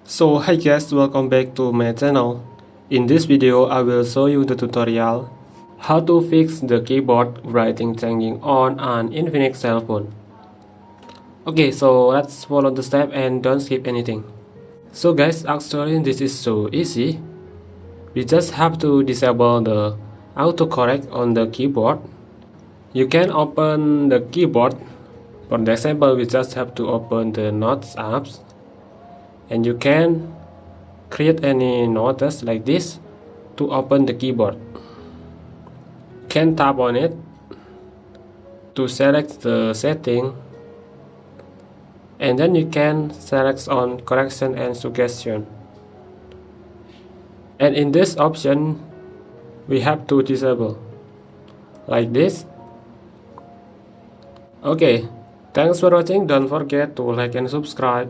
So hi guys, welcome back to my channel. In this video I will show you the tutorial how to fix the keyboard writing changing on an Infinix cell phone. Okay, so let's follow the step and don't skip anything. So guys, actually this is so easy. We just have to disable the autocorrect on the keyboard. You can open the keyboard. For the example, we just have to open the Notes apps, and you can create any notes like this to open the keyboard. You can tap on it to select the setting, and then you can select on correction and suggestion. And in this option, we have to disable like this. Okay, thanks for watching. Don't forget to like and subscribe.